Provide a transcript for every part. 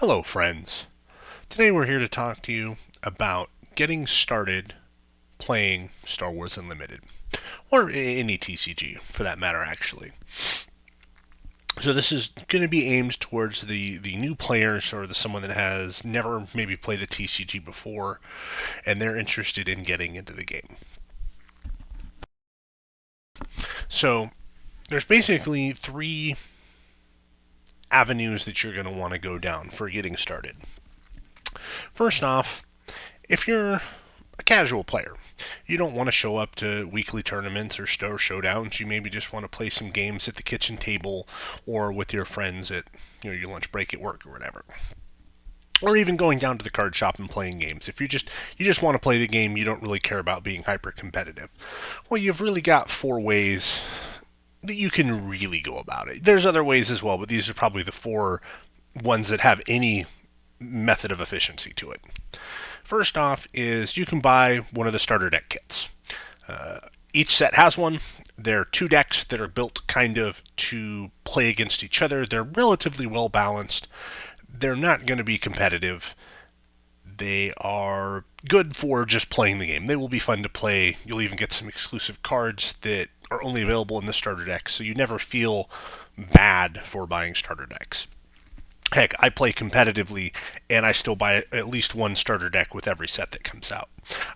Hello, friends. Today we're here to talk to you about getting started playing Star Wars Unlimited, or any TCG for that matter, actually. So this is going to be aimed towards the new players or someone that has never maybe played a TCG before, and they're interested in getting into the game. So there's basically three avenues that you're going to want to go down for getting started. First off, if you're a casual player, you don't want to show up to weekly tournaments or store showdowns. You maybe just want to play some games at the kitchen table or with your friends at your lunch break at work or whatever. Or even going down to the card shop and playing games. If you just want to play the game, you don't really care about being hyper competitive. Well, you've really got four ways that you can really go about it. There's other ways as well, but these are probably the four ones that have any method of efficiency to it. First off is you can buy one of the starter deck kits. Each set has one. They're two decks that are built kind of to play against each other. They're relatively well balanced. They're not going to be competitive. They are good for just playing the game. They will be fun to play. You'll even get some exclusive cards that are only available in the starter deck, so you never feel bad for buying starter decks. Heck, I play competitively, and I still buy at least one starter deck with every set that comes out.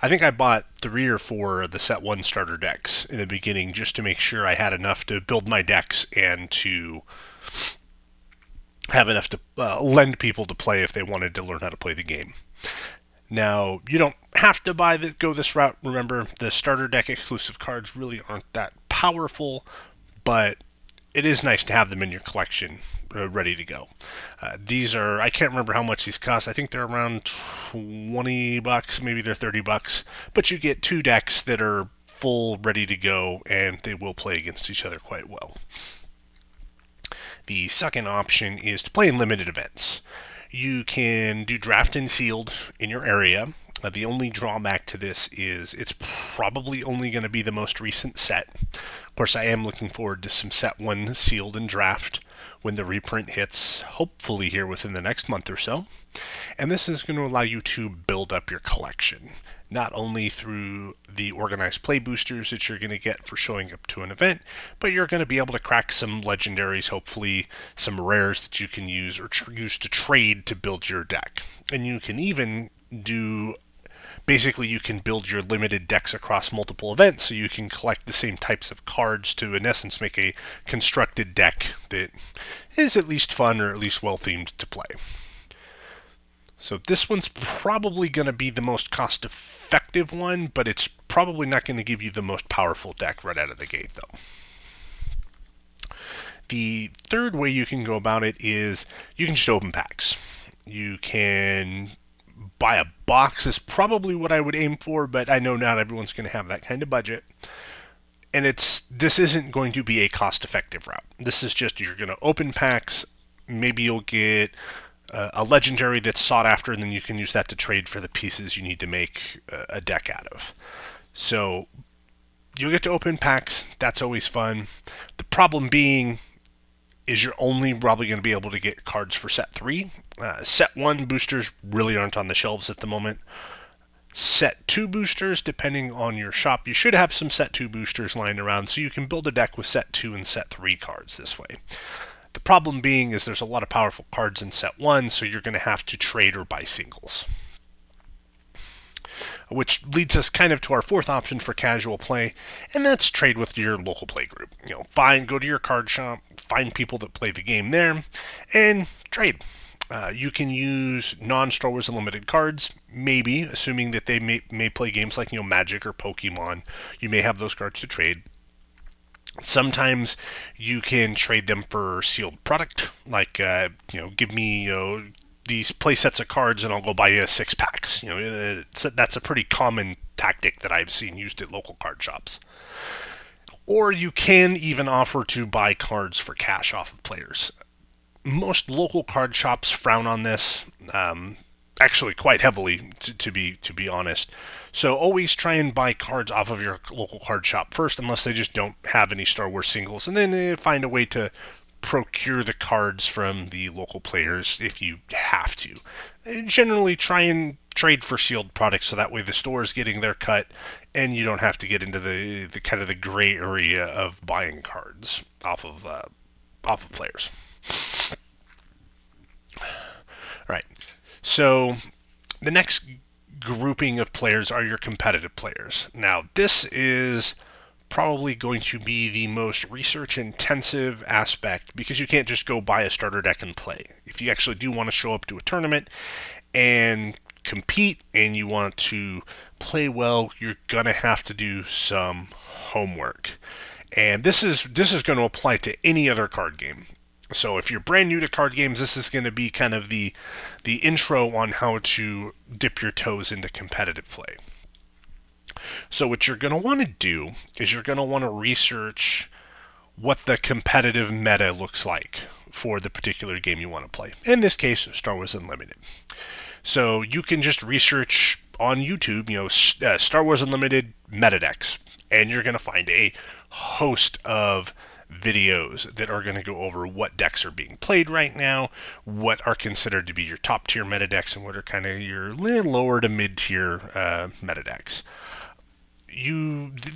I think I bought 3 or 4 of the set 1 starter decks in the beginning just to make sure I had enough to build my decks and to have enough to lend people to play if they wanted to learn how to play the game. Now, you don't have to go this route. Remember, the starter deck exclusive cards really aren't that powerful, but it is nice to have them in your collection ready to go. These are, I can't remember how much these cost. I think they're around $20, maybe they're $30, but you get 2 decks that are full, ready to go, and they will play against each other quite well. The second option is to play in limited events. You can do draft and sealed in your area. The only drawback to this is it's probably only going to be the most recent set. Of course, I am looking forward to some set 1 sealed and draft when the reprint hits, hopefully here within the next month or so. And this is going to allow you to build up your collection, not only through the organized play boosters that you're going to get for showing up to an event, but you're going to be able to crack some legendaries, hopefully some rares that you can use or use to trade to build your deck. And you can even basically you can build your limited decks across multiple events, so you can collect the same types of cards to, in essence, make a constructed deck that is at least fun or at least well-themed to play. So this one's probably going to be the most cost-effective one, but it's probably not going to give you the most powerful deck right out of the gate, though. The third way you can go about it is you can just open packs. You can buy a box is probably what I would aim for, but I know not everyone's going to have that kind of budget. And this isn't going to be a cost-effective route. This is just you're going to open packs. Maybe you'll get a legendary that's sought after, and then you can use that to trade for the pieces you need to make a deck out of. So you'll get to open packs. That's always fun. The problem being is you're only probably going to be able to get cards for set 3. Set 1 boosters really aren't on the shelves at the moment. Set 2 boosters, depending on your shop, you should have some set 2 boosters lying around, so you can build a deck with set 2 and set 3 cards this way. The problem being is there's a lot of powerful cards in set 1, so you're going to have to trade or buy singles. Which leads us kind of to our fourth option for casual play, and that's trade with your local play group. Go to your card shop, find people that play the game there, and trade. You can use non-Star Wars Unlimited cards, maybe, assuming that they may play games like Magic or Pokemon. You may have those cards to trade. Sometimes you can trade them for sealed product, like give me these play sets of cards and I'll go buy you 6 packs. That's a pretty common tactic that I've seen used at local card shops. Or you can even offer to buy cards for cash off of players. Most local card shops frown on this, actually quite heavily, to be honest. So always try and buy cards off of your local card shop first, unless they just don't have any Star Wars singles, and then find a way to procure the cards from the local players if you have to. And generally, try and trade for sealed products so that way the store is getting their cut, and you don't have to get into the kind of the gray area of buying cards off of players. All right. So the next grouping of players are your competitive players. Now, this is probably going to be the most research intensive aspect because you can't just go buy a starter deck and play. If you actually do want to show up to a tournament and compete and you want to play well, you're going to have to do some homework. And this is going to apply to any other card game. So if you're brand new to card games, this is going to be kind of the intro on how to dip your toes into competitive play. So what you're going to want to do is you're going to want to research what the competitive meta looks like for the particular game you want to play. In this case, Star Wars Unlimited. So you can just research on YouTube, Star Wars Unlimited meta decks, and you're going to find a host of videos that are going to go over what decks are being played right now, what are considered to be your top tier meta decks, and what are kind of your lower to mid tier meta decks.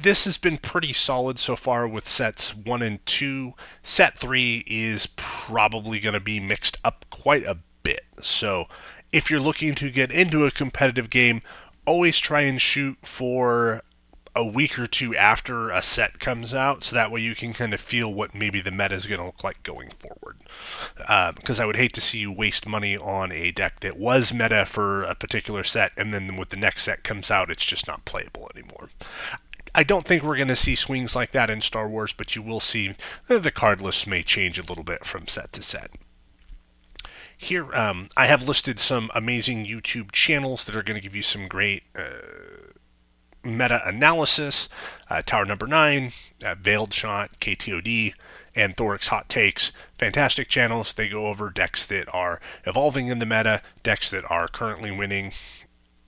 This has been pretty solid so far with sets 1 and 2. Set 3 is probably going to be mixed up quite a bit. So if you're looking to get into a competitive game, always try and shoot for a week or two after a set comes out, so that way you can kind of feel what maybe the meta is going to look like going forward. Because I would hate to see you waste money on a deck that was meta for a particular set, and then when the next set comes out, it's just not playable anymore. I don't think we're going to see swings like that in Star Wars, but you will see the card lists may change a little bit from set to set. Here, I have listed some amazing YouTube channels that are going to give you some great meta analysis. Tower Number 9, Veiled Shot, KTOD, and Thorix Hot Takes. Fantastic channels. They go over decks that are evolving in the meta, decks that are currently winning.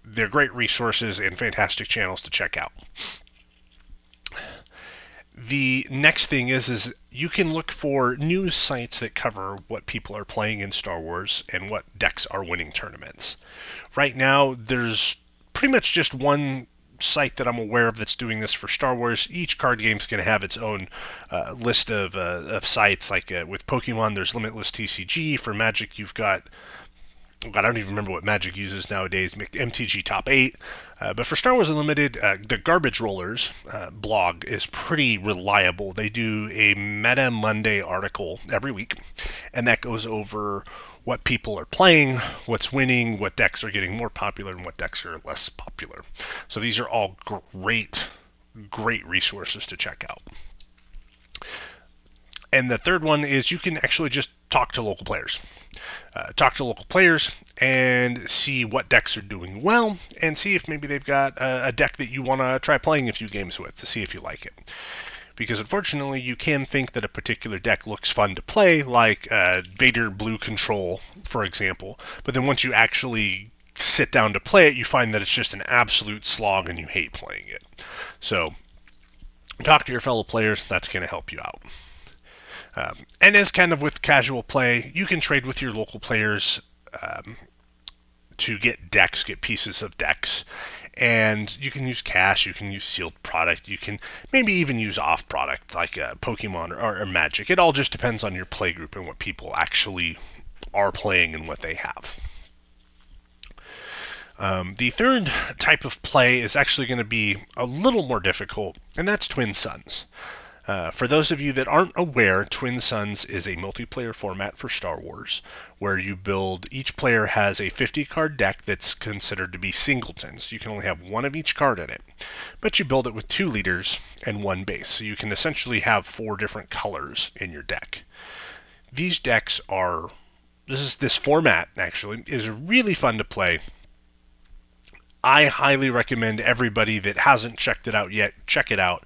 They're great resources and fantastic channels to check out. The next thing is you can look for news sites that cover what people are playing in Star Wars and what decks are winning tournaments. Right now, there's pretty much just one site that I'm aware of that's doing this for Star Wars. Each card game is going to have its own list of sites. Like with Pokemon, there's Limitless TCG. For Magic, you've got I don't even remember what Magic uses nowadays, MTG Top 8. But for Star Wars Unlimited, the Garbage Rollers blog is pretty reliable. They do a Meta Monday article every week, and that goes over what people are playing, what's winning, what decks are getting more popular, and what decks are less popular. So these are all great resources to check out. And the third one is you can actually just talk to local players. Talk to local players and see what decks are doing well, and see if maybe they've got a deck that you want to try playing a few games with to see if you like it. Because unfortunately, you can think that a particular deck looks fun to play, like Vader Blue Control, for example, but then once you actually sit down to play it, you find that it's just an absolute slog and you hate playing it. So, talk to your fellow players, that's going to help you out. And as kind of with casual play, you can trade with your local players to get decks, get pieces of decks. And you can use cash, you can use sealed product, you can maybe even use off product like Pokemon or Magic. It all just depends on your play group and what people actually are playing and what they have. The third type of play is actually going to be a little more difficult, and that's Twin Suns. For those of you that aren't aware, Twin Suns is a multiplayer format for Star Wars, where you build, each player has a 50-card deck that's considered to be singletons. You can only have one of each card in it, but you build it with 2 leaders and 1 base, so you can essentially have 4 different colors in your deck. These decks are, this format actually is really fun to play. I highly recommend everybody that hasn't checked it out yet, check it out.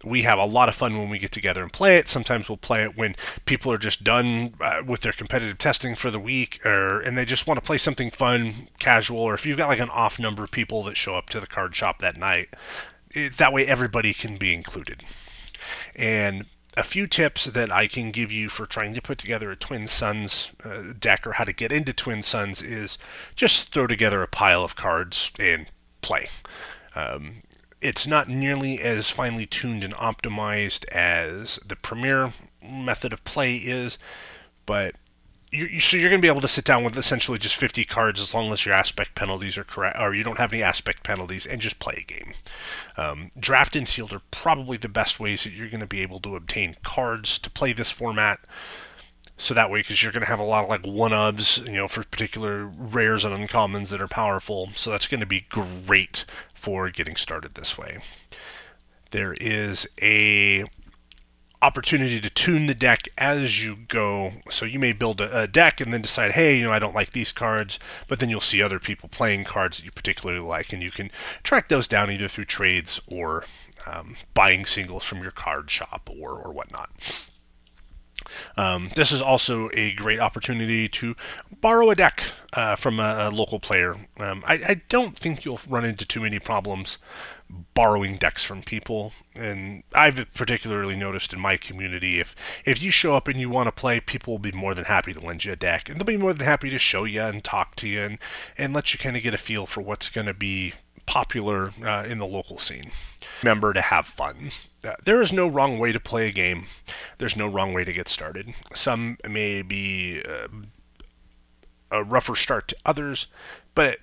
We have a lot of fun when we get together and play it. Sometimes we'll play it when people are just done with their competitive testing for the week, and they just want to play something fun, casual, or if you've got like an off number of people that show up to the card shop that night, that way everybody can be included. And a few tips that I can give you for trying to put together a Twin Suns deck, or how to get into Twin Suns, is just throw together a pile of cards and play. It's not nearly as finely tuned and optimized as the Premier method of play is, but so you're going to be able to sit down with essentially just 50 cards as long as your aspect penalties are correct, or you don't have any aspect penalties, and just play a game. Draft and sealed are probably the best ways that you're going to be able to obtain cards to play this format. So that way, because you're going to have a lot of like one-ofs, for particular rares and uncommons that are powerful. So that's going to be great for getting started this way. There is a opportunity to tune the deck as you go. So you may build a deck and then decide, hey, I don't like these cards, but then you'll see other people playing cards that you particularly like, and you can track those down either through trades or buying singles from your card shop or whatnot. This is also a great opportunity to borrow a deck from a local player. I don't think you'll run into too many problems borrowing decks from people, and I've particularly noticed in my community, if you show up and you want to play, people will be more than happy to lend you a deck, and they'll be more than happy to show you and talk to you and let you kind of get a feel for what's going to be popular in the local scene. Remember to have fun. There is no wrong way to play a game. There's no wrong way to get started. Some may be a rougher start to others, but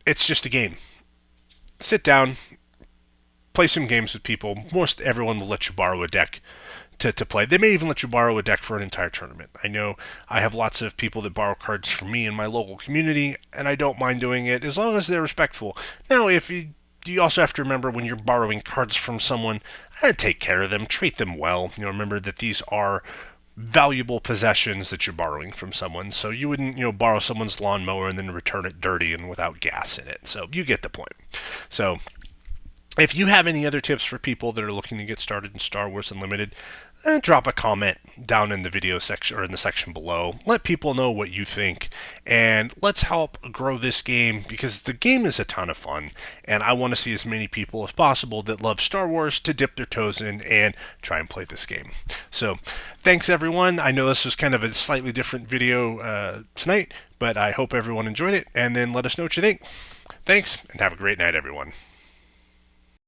it's just a game. Sit down, play some games with people. Most everyone will let you borrow a deck to play. They may even let you borrow a deck for an entire tournament. I know I have lots of people that borrow cards from me in my local community, and I don't mind doing it as long as they're respectful. Now, if you also have to remember, when you're borrowing cards from someone, take care of them, treat them well. Remember that these are valuable possessions that you're borrowing from someone. So you wouldn't, borrow someone's lawnmower and then return it dirty and without gas in it. So you get the point. So if you have any other tips for people that are looking to get started in Star Wars Unlimited, drop a comment down in the video section or in the section below. Let people know what you think, and let's help grow this game, because the game is a ton of fun, and I want to see as many people as possible that love Star Wars to dip their toes in and try and play this game. So thanks, everyone. I know this was kind of a slightly different video tonight, but I hope everyone enjoyed it, and then let us know what you think. Thanks, and have a great night, everyone.